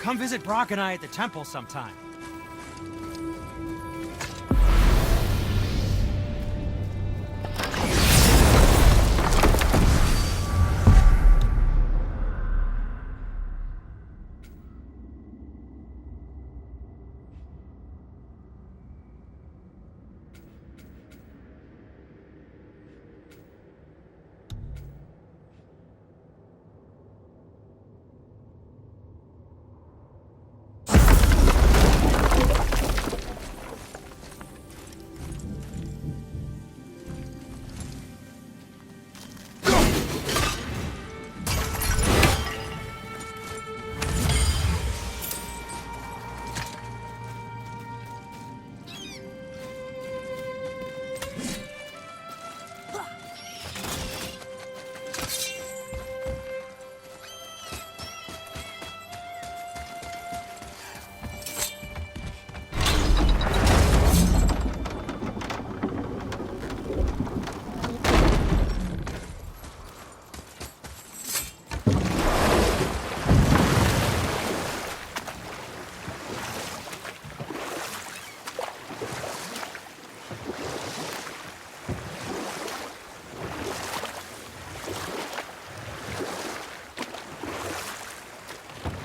Come visit Brock and I at the temple sometime.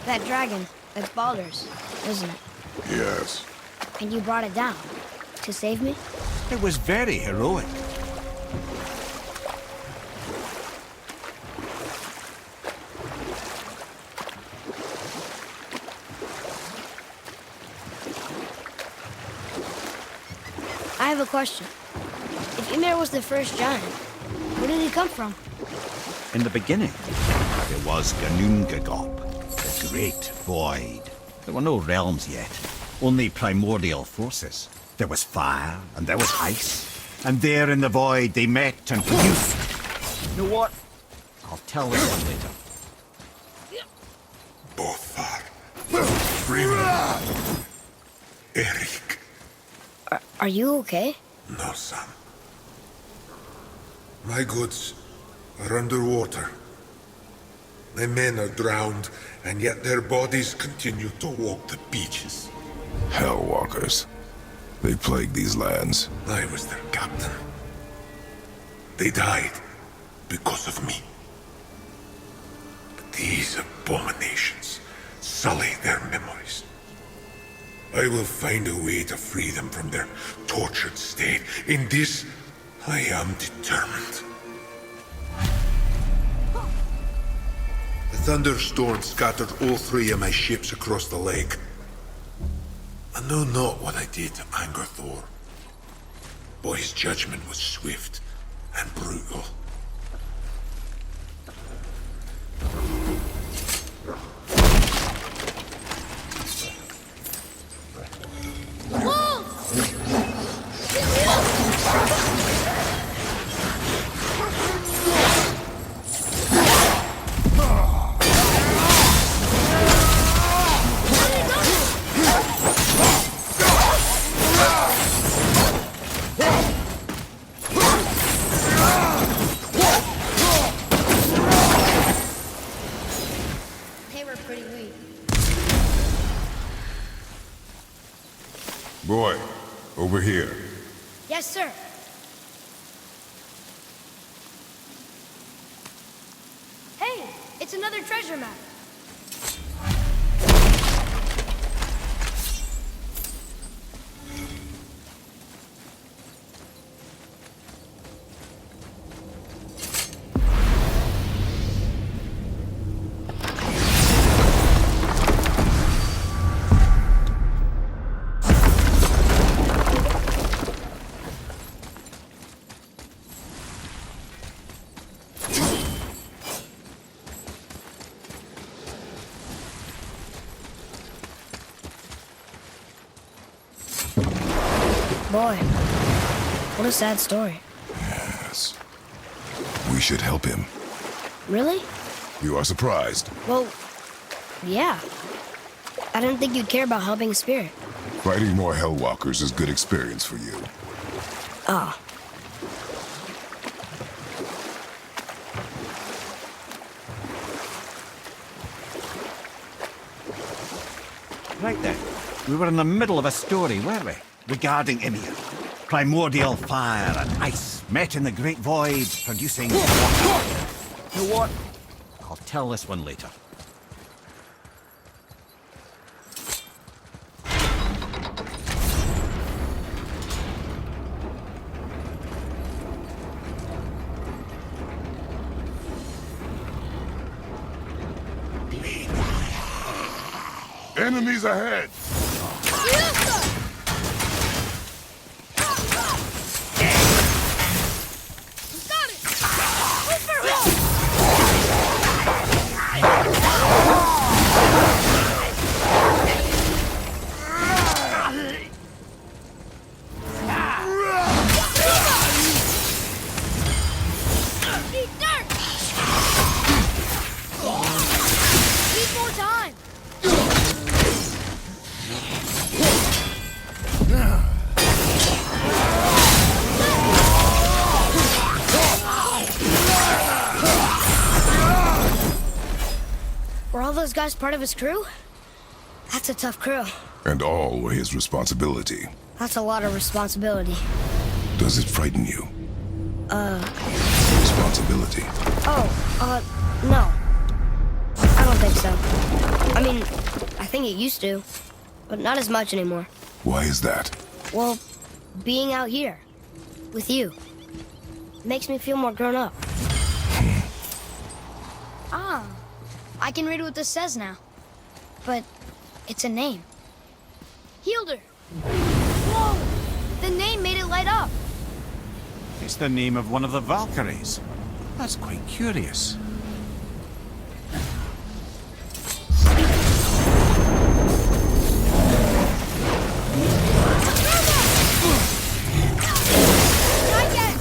That dragon, that's Baldur's, isn't it? Yes. And you brought it down to save me? It was very heroic. I have a question. If Ymir was the first giant, where did he come from? In the beginning, there was Ganungagop, the Great Void. There were no realms yet, only primordial forces. There was fire, and there was ice. And there in the void, they met and produced... You know what? I'll tell this one later. Bothar. Freeman. Eric. Are you okay? No, son. My goods are underwater. My men are drowned, and yet their bodies continue to walk the beaches. Hellwalkers. They plague these lands. I was their captain. They died because of me. But these abominations sully their memories. I will find a way to free them from their tortured state. In this, I am determined. The thunderstorm scattered all three of my ships across the lake. I know not what I did to anger Thor. But his judgment was swift and brutal. They were pretty weak. Boy, over here. Yes, sir. Hey, it's another treasure map. Boy, what a sad story. Yes. We should help him. Really? You are surprised. Well, yeah. I didn't think you'd care about helping a spirit. Fighting more Hellwalkers is good experience for you. Ah. Right then, we were in the middle of a story, weren't we? Regarding Ymir. Primordial fire and ice met in the great void, producing water. You know what? I'll tell this one later. Enemies ahead! Were all those guys part of his crew? That's a tough crew. And all were his responsibility. That's a lot of responsibility. Does it frighten you? Responsibility. No. I don't think so. I mean, I think it used to, but not as much anymore. Why is that? Well, being out here, with you, makes me feel more grown up. I can read what this says now. But it's a name. Hildur! Whoa! The name made it light up. It's the name of one of the Valkyries. That's quite curious. Not yet!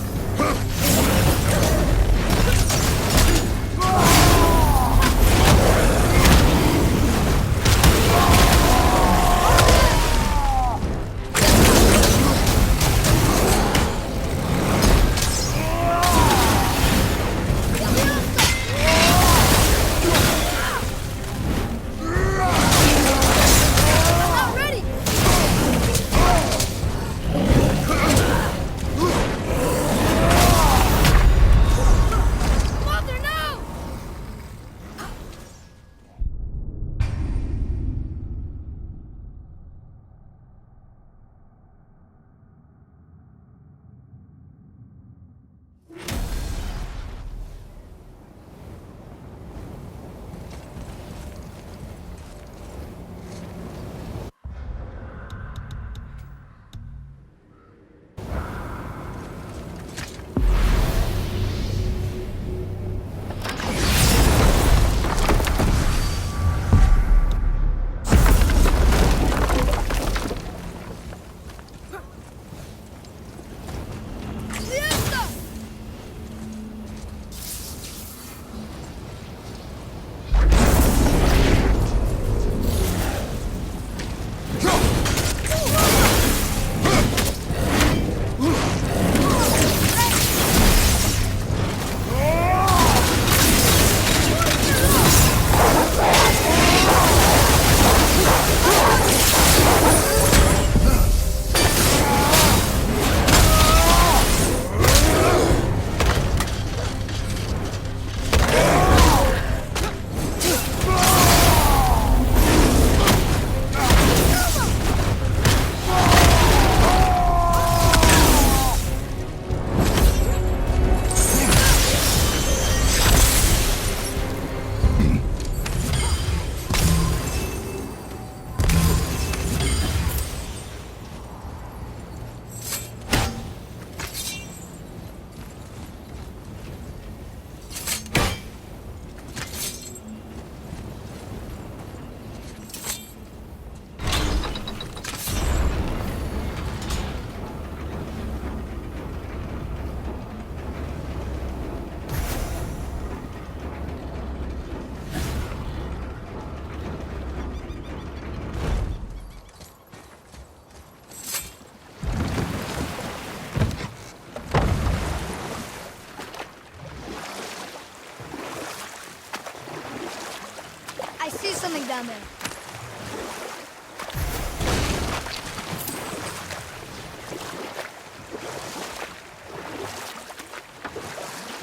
I see something down there.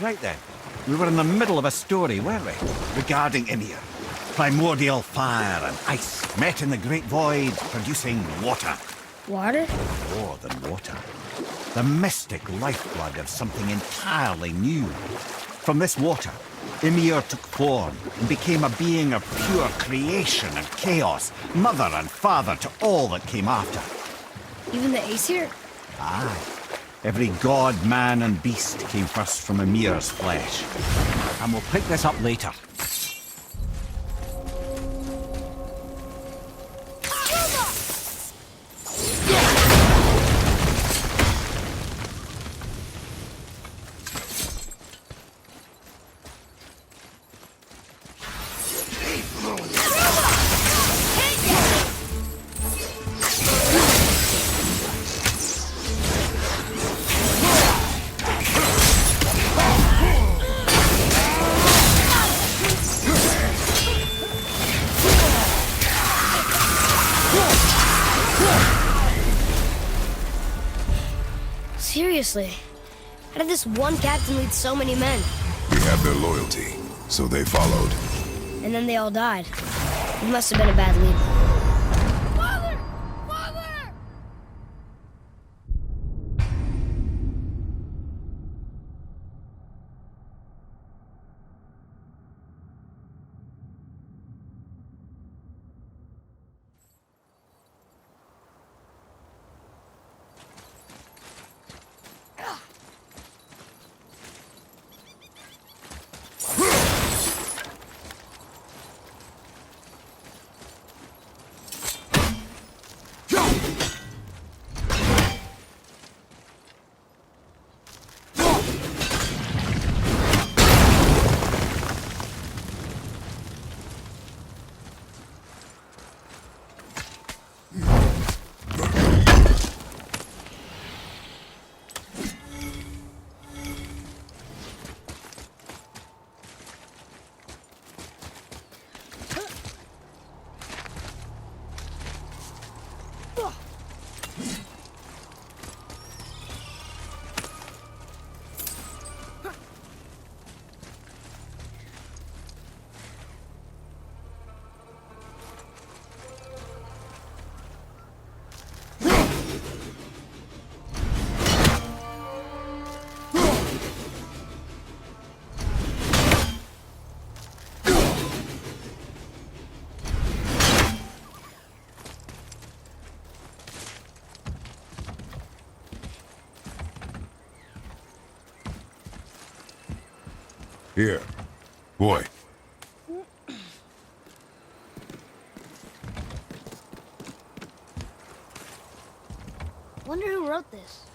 Right then, we were in the middle of a story, weren't we? Regarding Ymir. Primordial fire and ice met in the Great Void, producing water. Water? More than water. The mystic lifeblood of something entirely new. From this water, Ymir took form and became a being of pure creation and chaos, mother and father to all that came after. Even the Aesir? Aye. Every god, man, and beast came first from Ymir's flesh. And we'll pick this up later. Seriously, how did this one captain lead so many men? We have their loyalty, so they followed. And then they all died. He must have been a bad leader. Father! Father! Here. Boy. Wonder who wrote this.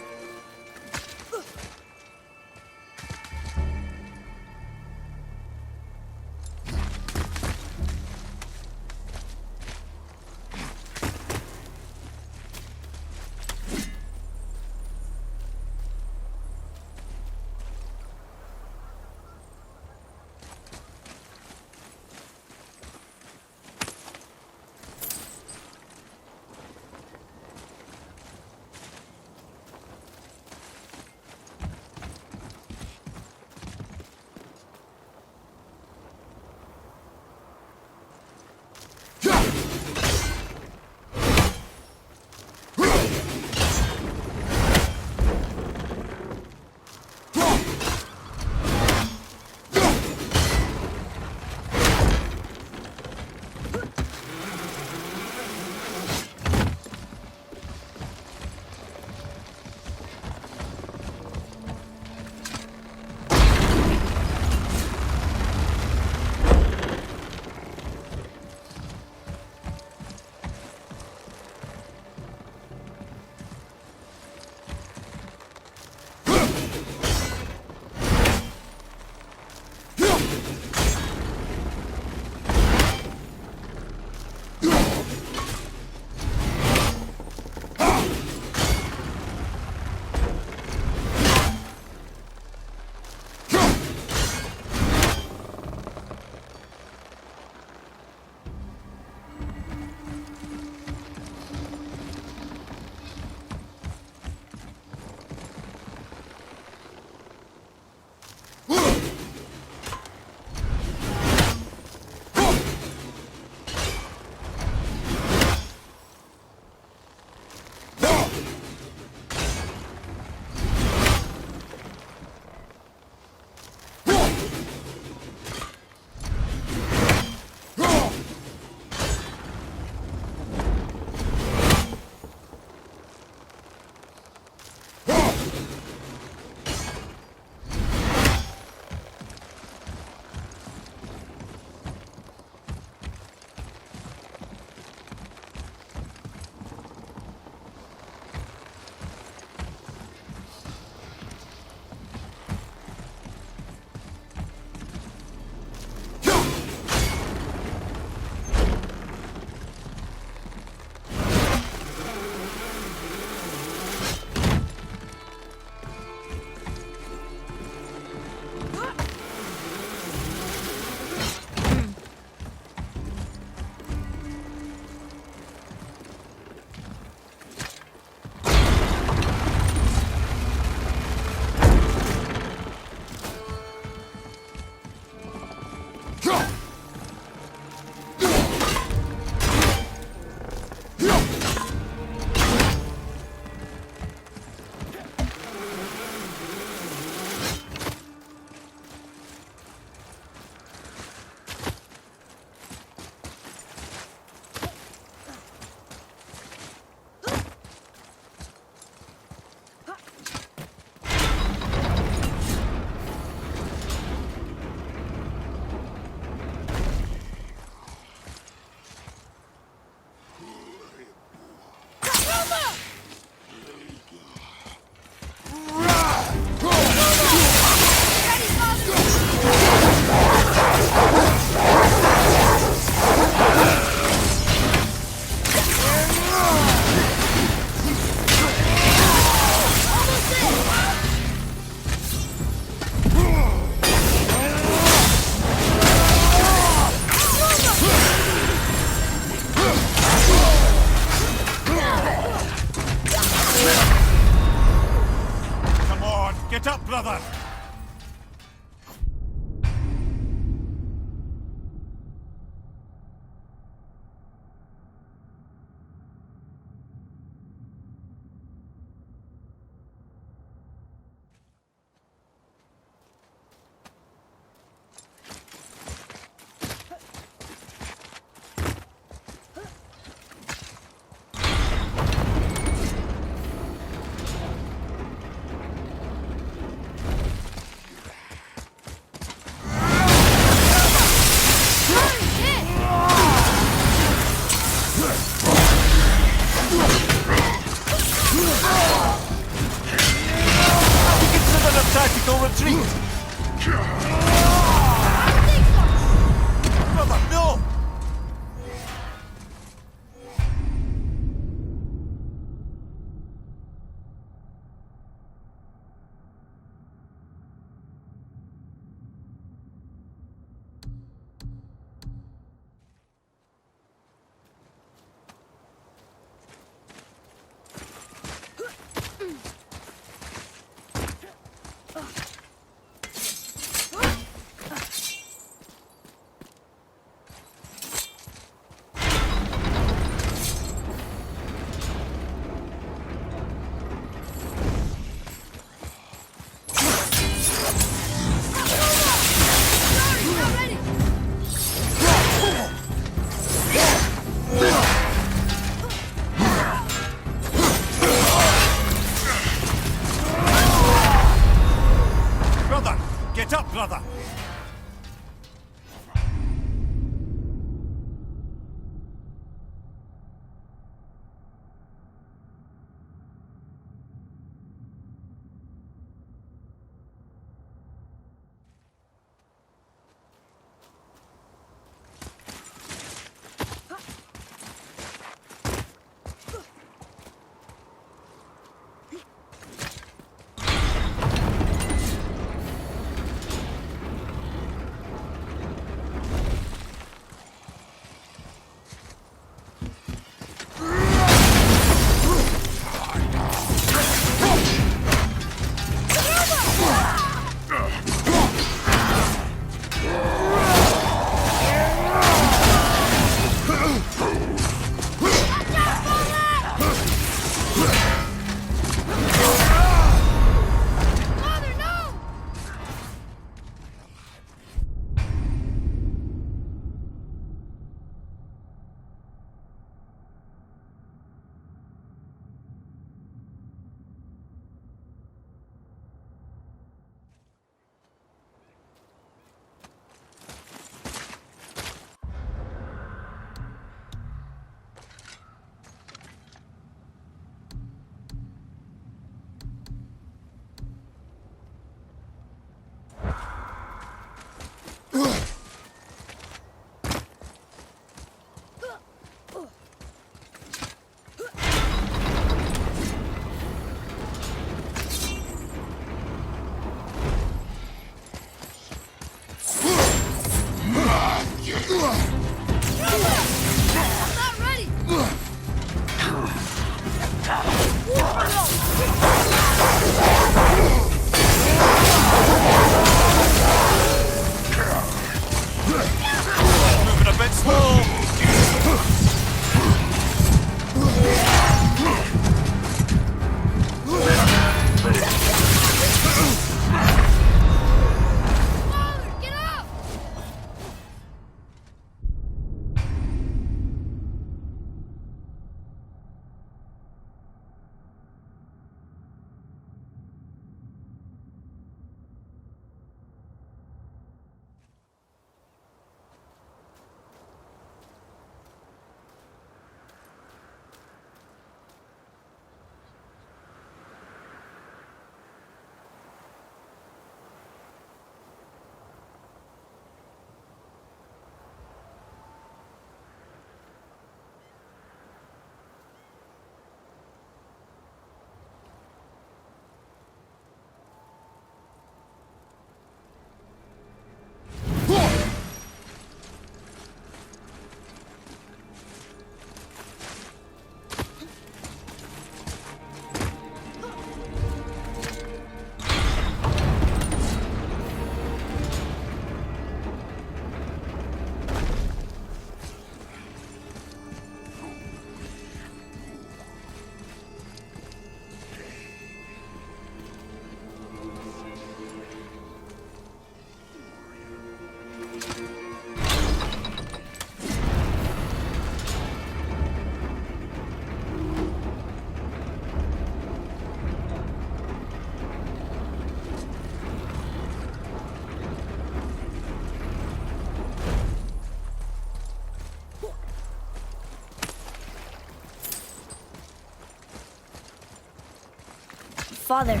father.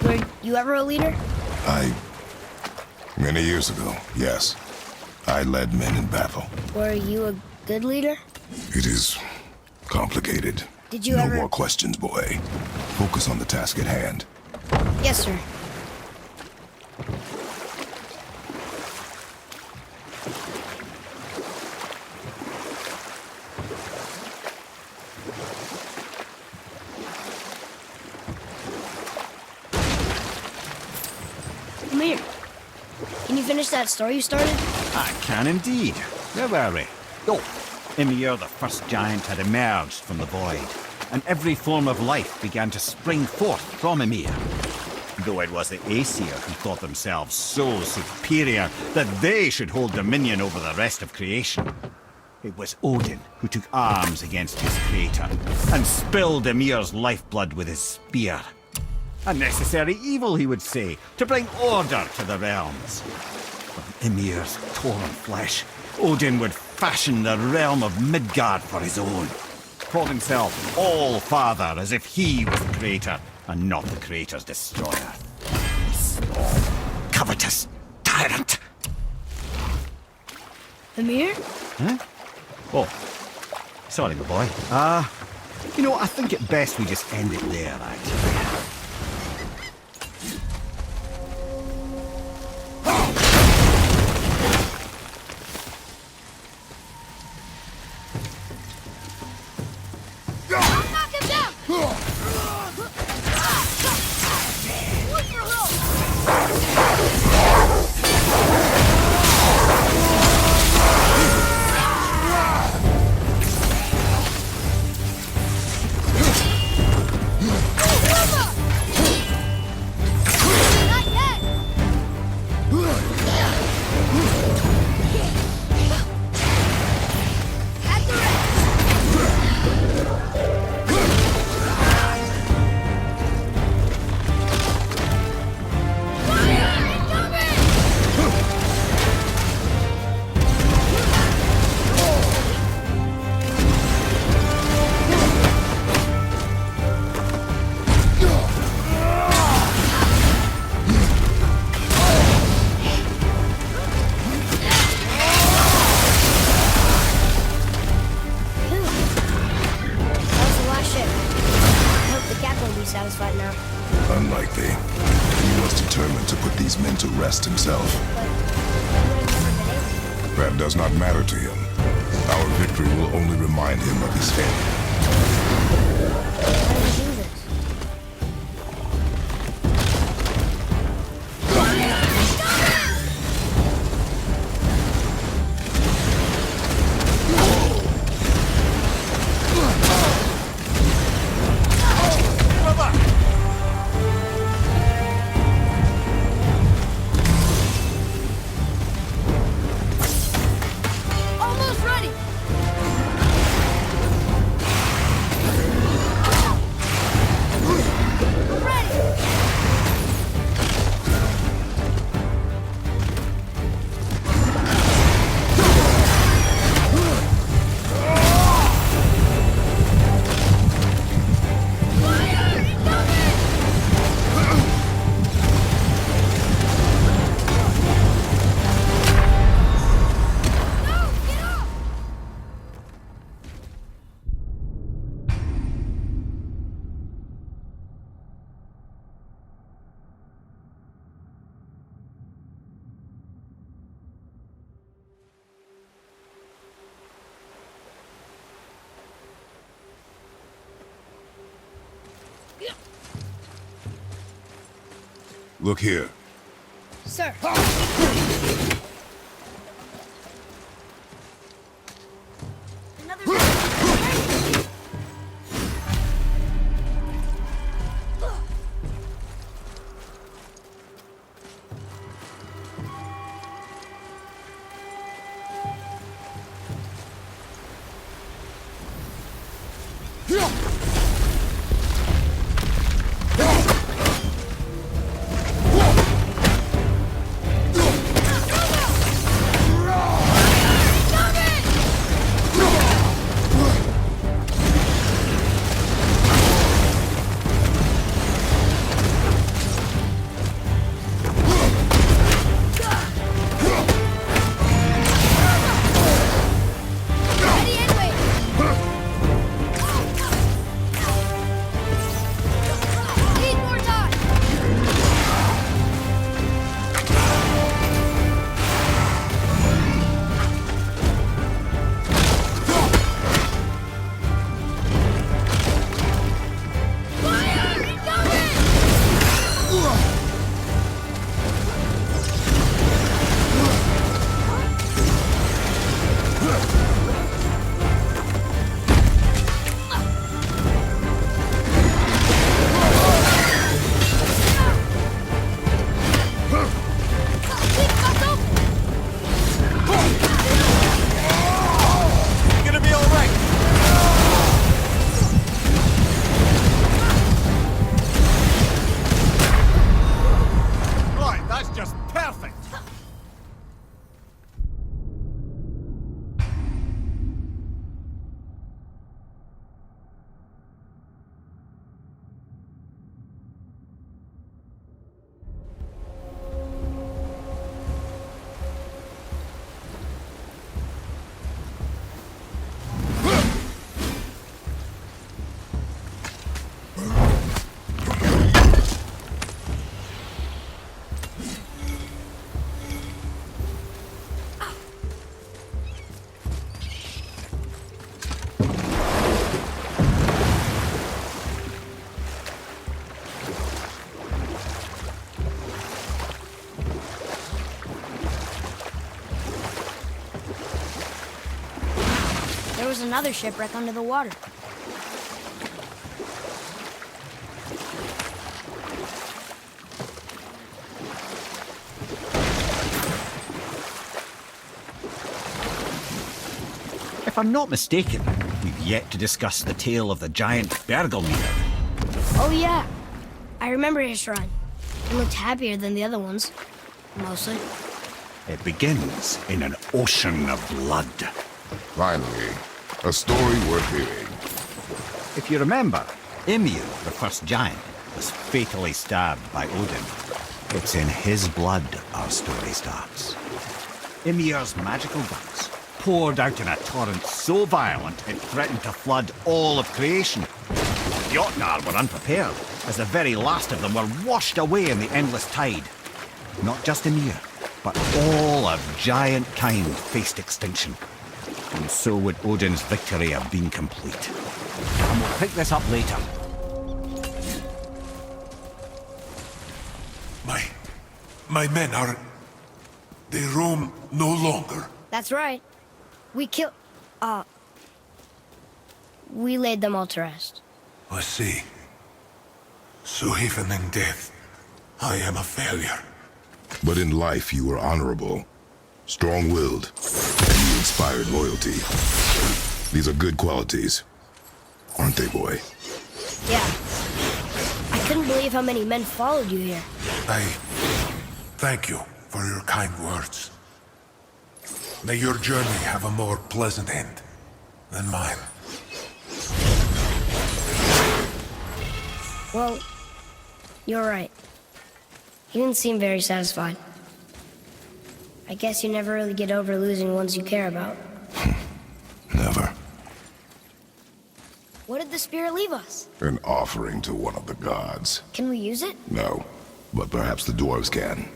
Were you ever a leader? Many years ago, yes. I led men in battle. Were you a good leader? It is complicated. Did you no ever... more questions, boy. Focus on the task at hand. Yes, sir. Come here. Can you finish that story you started? I can indeed. Where were we? Oh, Ymir, the first giant, had emerged from the void, and every form of life began to spring forth from Ymir. Though it was the Aesir who thought themselves so superior that they should hold dominion over the rest of creation. It was Odin who took arms against his creator, and spilled Ymir's lifeblood with his spear. A necessary evil, he would say, to bring order to the realms. From Ymir's torn flesh, Odin would fashion the realm of Midgard for his own. Called himself All-Father, as if he was the creator, and not the creator's destroyer. Small, covetous tyrant! Ymir? Huh? Oh, sorry, my boy. You know, I think it best we just end it there, actually. Knock him down! Look for help! Not yet! At the rest! Fire incoming! That was the last ship. I hope the captain will be satisfied now. Unlikely. He was determined to put these men to rest himself. But he would have never been able to. That does not matter to him. Our victory will only remind him of his failure. How did he do this? Almost ready! Ready! Fire incoming! No! Get off! Look here. Sir. Another... There was another shipwreck under the water. If I'm not mistaken, we've yet to discuss the tale of the giant Bergelmir. Oh, yeah. I remember his shrine. He looked happier than the other ones. Mostly. It begins in an ocean of blood. Finally, a story worth hearing. If you remember, Ymir, the first giant, was fatally stabbed by Odin. It's in his blood our story starts. Ymir's magical guts poured out in a torrent so violent it threatened to flood all of creation. The Jotnar were unprepared, as the very last of them were washed away in the endless tide. Not just Ymir, but all of giant kind faced extinction. And so would Odin's victory have been complete. And we'll pick this up later. My men are... They roam no longer. That's right. We laid them all to rest. I see. So even in death, I am a failure. But in life you were honorable, strong-willed, and you inspired loyalty. These are good qualities, aren't they, boy? Yeah. I couldn't believe how many men followed you here. I thank you for your kind words. May your journey have a more pleasant end than mine. Well, you're right. He didn't seem very satisfied. I guess you never really get over losing ones you care about. Never. What did the spirit leave us? An offering to one of the gods. Can we use it? No, but perhaps the dwarves can.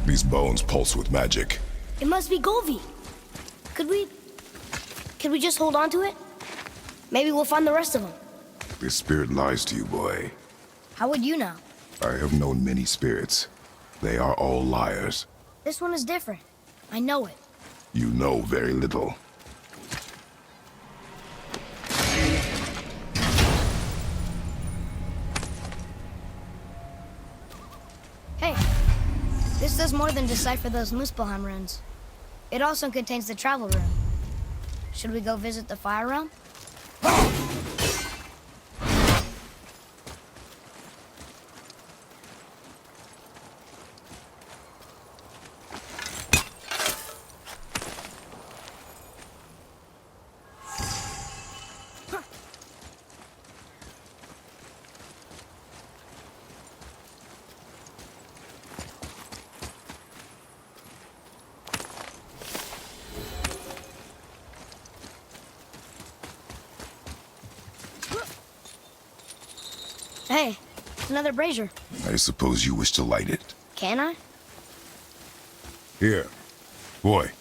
These bones pulse with magic. It must be Golvi. Could we just hold on to it? Maybe we'll find the rest of them. This spirit lies to you, boy. How would you know? I have known many spirits. They are all liars. This one is different. I know it. You know very little. Hey, this does more than decipher those Muspelheim runes. It also contains the travel rune. Should we go visit the fire realm? Hey, another brazier. I suppose you wish to light it. Can I? Here. Boy.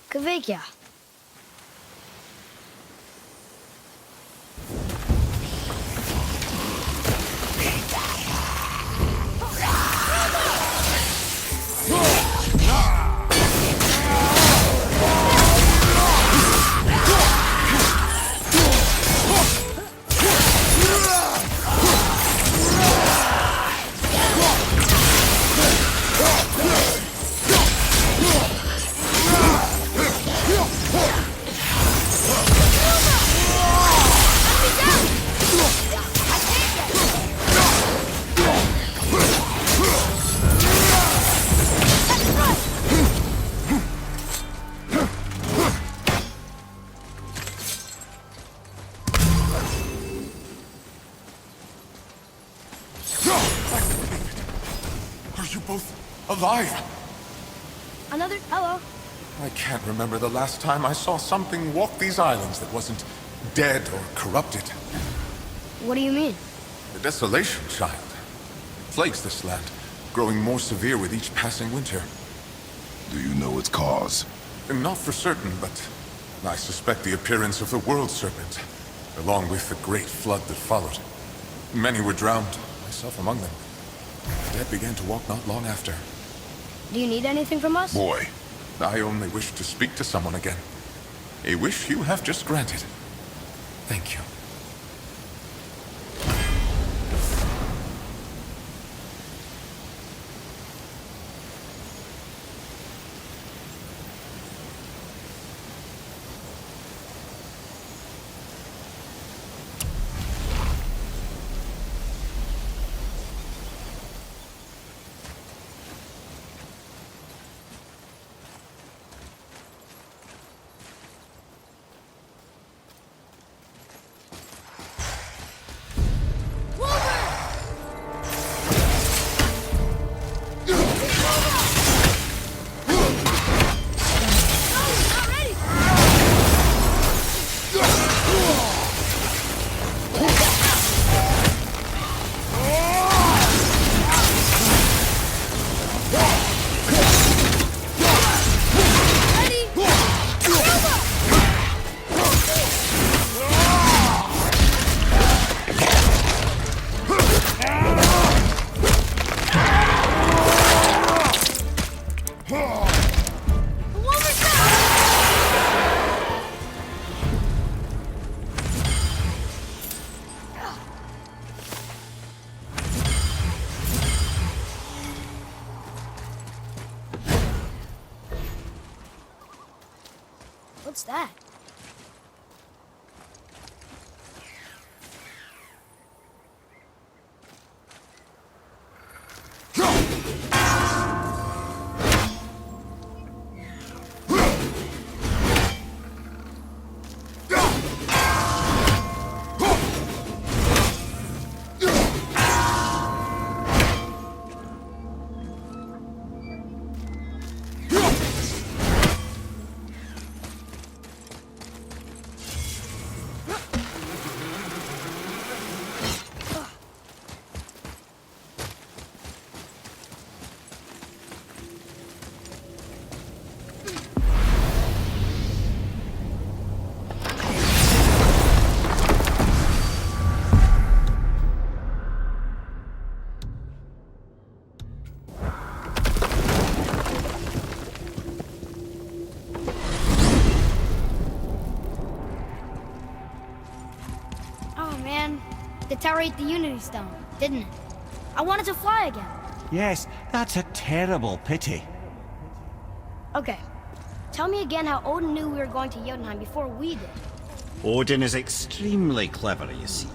Kveikja. Alive! Another. Hello. I can't remember the last time I saw something walk these islands that wasn't dead or corrupted. What do you mean? The desolation, child. It plagues this land, growing more severe with each passing winter. Do you know its cause? And not for certain, but I suspect the appearance of the World Serpent, along with the great flood that followed. Many were drowned, myself among them. The dead began to walk not long after. Do you need anything from us? Boy, I only wish to speak to someone again. A wish you have just granted. Thank you. What's that? The tower ate the Unity Stone, didn't it? I wanted to fly again. Yes, that's a terrible pity. Okay. Tell me again how Odin knew we were going to Jotunheim before we did. Odin is extremely clever, you see.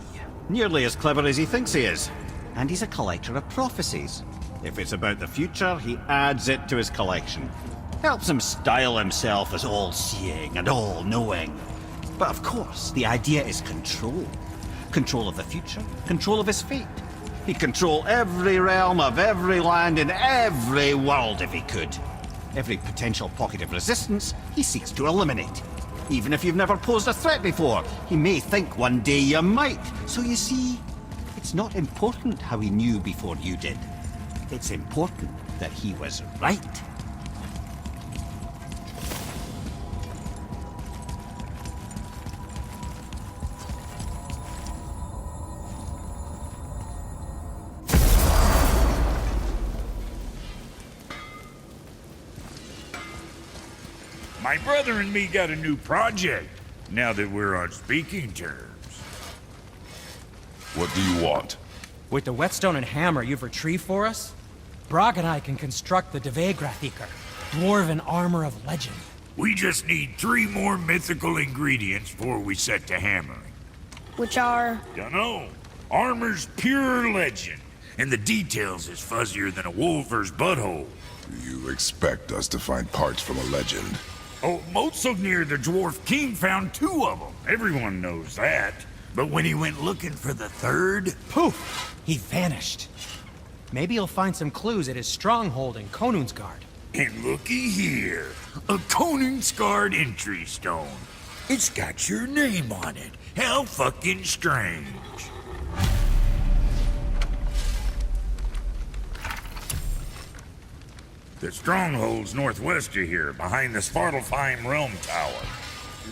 Nearly as clever as he thinks he is. And he's a collector of prophecies. If it's about the future, he adds it to his collection. Helps him style himself as all-seeing and all-knowing. But of course, the idea is control. Control of the future, control of his fate. He'd control every realm of every land in every world if he could. Every potential pocket of resistance, he seeks to eliminate. Even if you've never posed a threat before, he may think one day you might. So you see, it's not important how he knew before you did. It's important that he was right. My brother and me got a new project, now that we're on speaking terms. What do you want? With the whetstone and hammer you've retrieved for us, Brok and I can construct the Dvegrathikr, dwarven armor of legend. We just need 3 more mythical ingredients before we set to hammering. Which are... Dunno. Armor's pure legend, and the details is fuzzier than a wolver's butthole. You expect us to find parts from a legend? Oh, Motsognir the Dwarf King found 2 of them. Everyone knows that. But when he went looking for the 3rd... Poof! He vanished. Maybe you'll find some clues at his stronghold in Konungsgard. And looky here, a Koningsgard entry stone. It's got your name on it. How fucking strange. The stronghold's northwest of here, behind the Svartalfheim Realm Tower.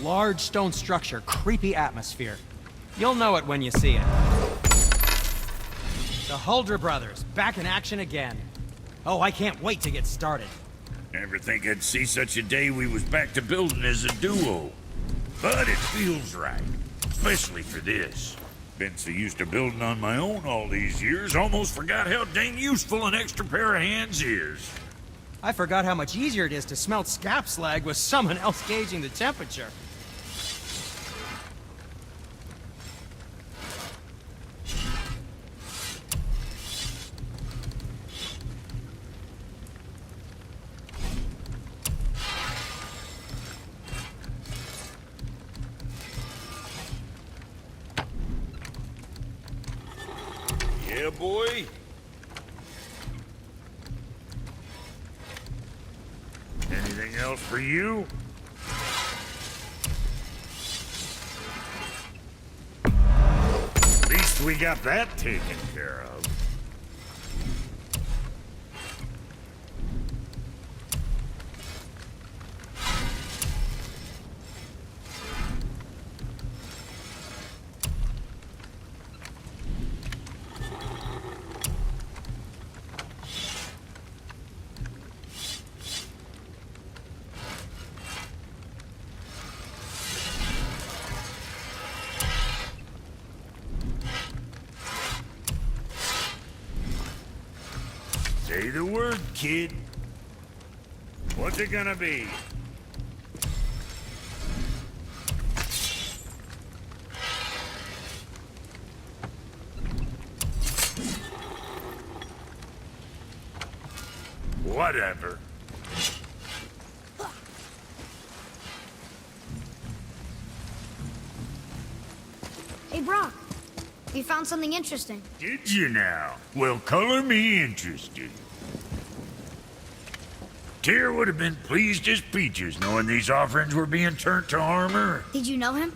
Large stone structure, creepy atmosphere. You'll know it when you see it. The Huldra brothers, back in action again. Oh, I can't wait to get started. Never think I'd see such a day we was back to building as a duo. But it feels right, especially for this. Been so used to building on my own all these years, almost forgot how dang useful an extra pair of hands is. I forgot how much easier it is to smelt scap slag with someone else gauging the temperature. Yeah, boy. Anything else for you? At least we got that taken care of. Say the word, kid. What's it gonna be? Whatever. Hey, Brock. We found something interesting. Did you now? Well, color me interested. Tyr would have been pleased as peaches knowing these offerings were being turned to armor. Did you know him?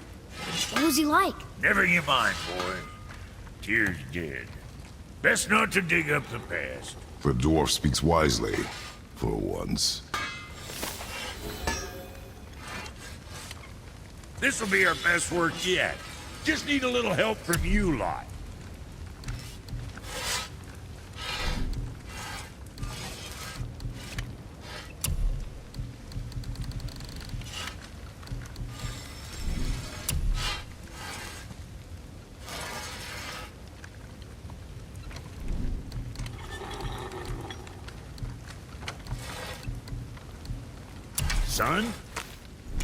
What was he like? Never you mind, boy. Tyr's dead. Best not to dig up the past. The dwarf speaks wisely, for once. This'll be our best work yet. Just need a little help from you lot. Son,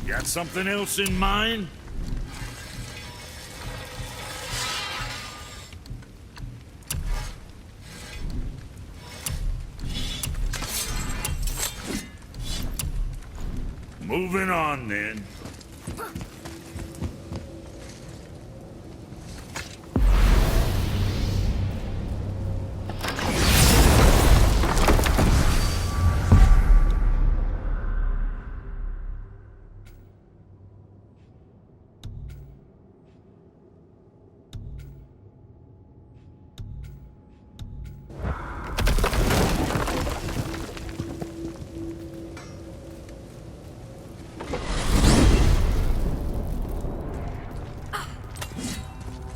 got something else in mind? Moving on, then.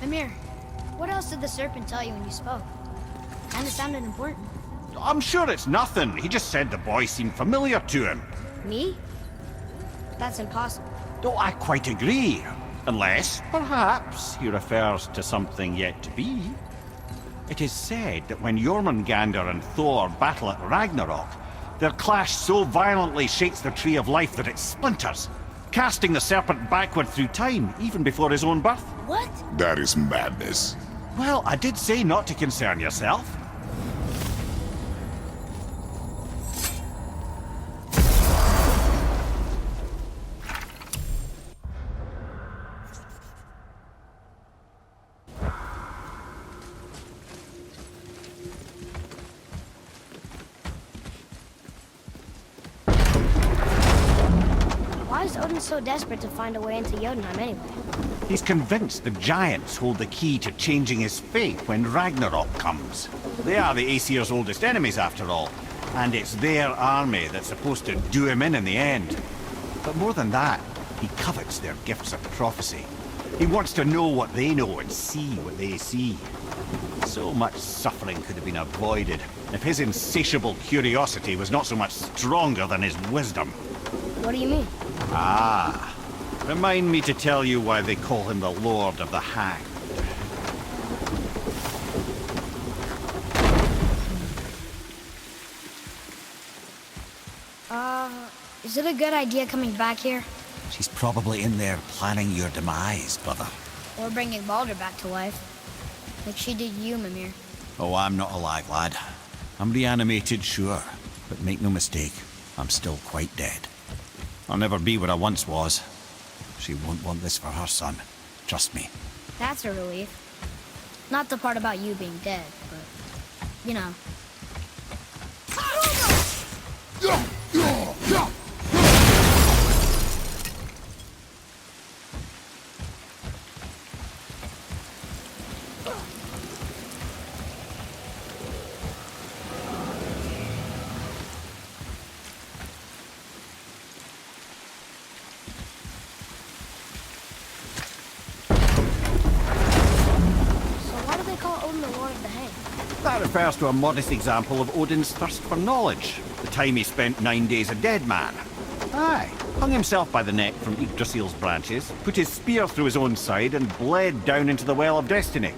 Amir, what else did the serpent tell you when you spoke? Kinda sounded important. I'm sure it's nothing. He just said the boy seemed familiar to him. Me? That's impossible. Oh, I quite agree. Unless, perhaps, he refers to something yet to be. It is said that when Jormungandr and Thor battle at Ragnarok, their clash so violently shakes the Tree of Life that it splinters, casting the serpent backward through time, even before his own birth. What? That is madness. Well, I did say not to concern yourself. so desperate to find a way into Jotunheim anyway? He's convinced the giants hold the key to changing his fate when Ragnarok comes. They are the Aesir's oldest enemies, after all, and it's their army that's supposed to do him in the end. But more than that, he covets their gifts of prophecy. He wants to know what they know and see what they see. So much suffering could have been avoided if his insatiable curiosity was not so much stronger than his wisdom. What do you mean? Ah, remind me to tell you why they call him the Lord of the Hanged. Is it a good idea coming back here? She's probably in there planning your demise, brother. Or bringing Baldur back to life? Like she did you, Mimir. Oh, I'm not alive, lad. I'm reanimated, sure. But make no mistake, I'm still quite dead. I'll never be what I once was. She won't want this for her son. Trust me. That's a relief. Not the part about you being dead, but, you know. That refers to a modest example of Odin's thirst for knowledge. The time he spent 9 days a dead man. Aye, hung himself by the neck from Yggdrasil's branches, put his spear through his own side and bled down into the Well of Destiny.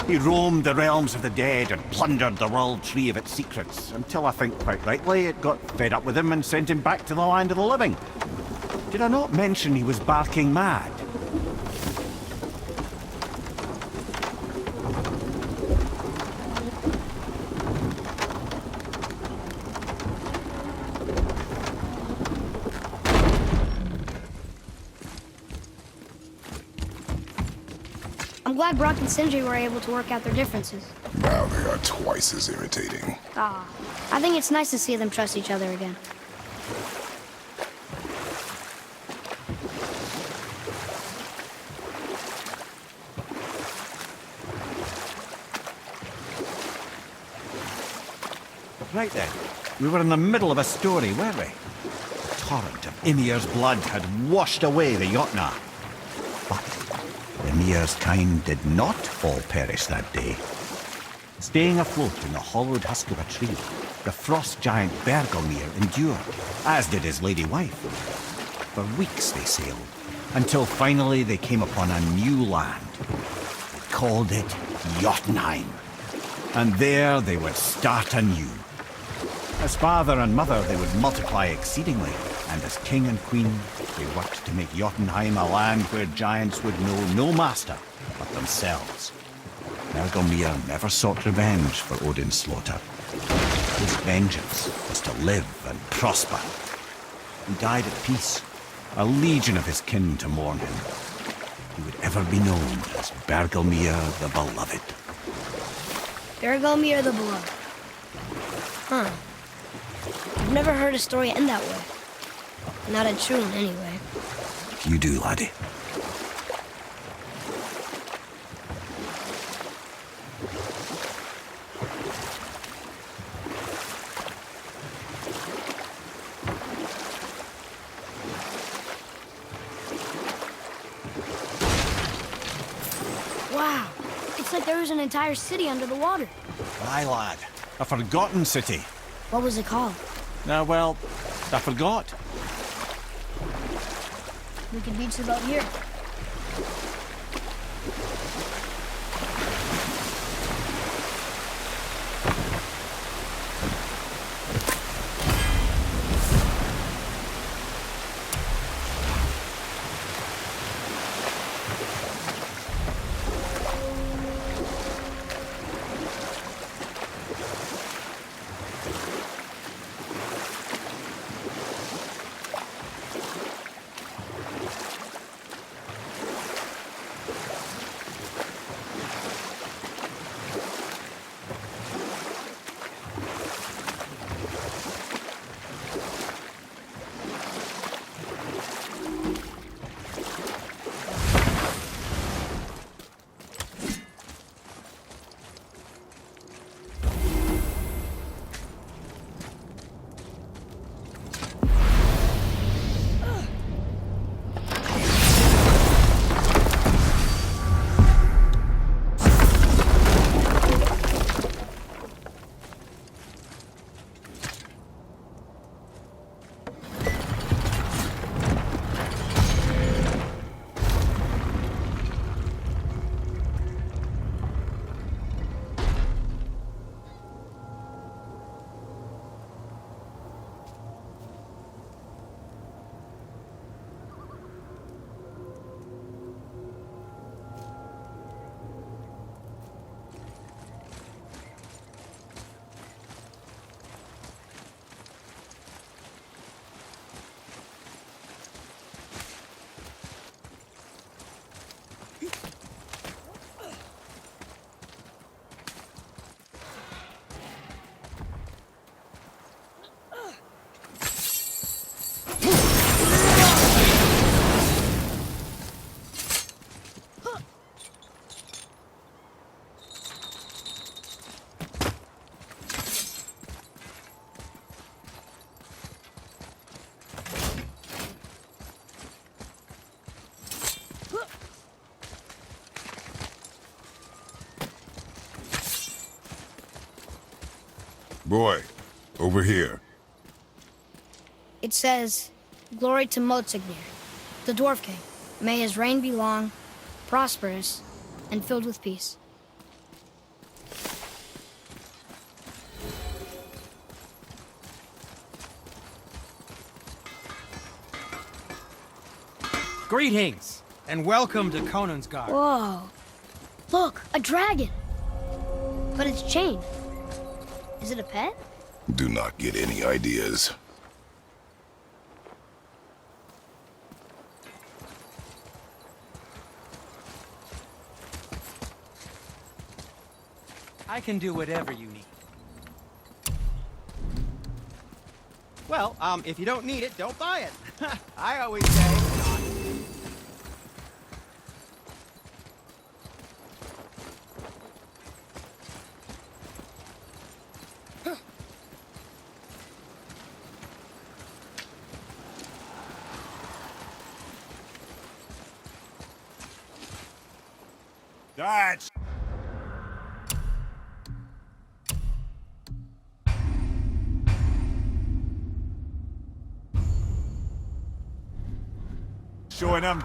He roamed the realms of the dead and plundered the World Tree of its secrets, until I think quite rightly it got fed up with him and sent him back to the land of the living. Did I not mention he was barking mad? I'm glad Brock and Sindri were able to work out their differences. Now they are twice as irritating. I think it's nice to see them trust each other again. Right then, we were in the middle of a story, weren't we? The torrent of Ymir's blood had washed away the Jotnar. But Ymir's kind did not all perish that day. Staying afloat in the hollowed husk of a tree, the frost giant Bergelmir endured, as did his lady wife. For weeks they sailed, until finally they came upon a new land. They called it Jotunheim. And there they would start anew. As father and mother, they would multiply exceedingly, and as king and queen, they worked to make Jotunheim a land where giants would know no master but themselves. Bergelmir never sought revenge for Odin's slaughter. His vengeance was to live and prosper. He died at peace, a legion of his kin to mourn him. He would ever be known as Bergelmir the Beloved. Bergelmir the Beloved. Huh. I've never heard a story end that way. Not a true one, anyway. You do, laddie. Wow. It's like there was an entire city under the water. Aye, lad. A forgotten city. What was it called? Well, I forgot. We could beach the boat here. Boy, over here. It says, "Glory to Motsignir, the Dwarf King. May his reign be long, prosperous, and filled with peace." Greetings, and welcome to Konungsgard. Whoa. Look, a dragon. But it's chained. Is it a pet? Do not get any ideas. I can do whatever you need. Well, if you don't need it, don't buy it. I always say. That's... Showing them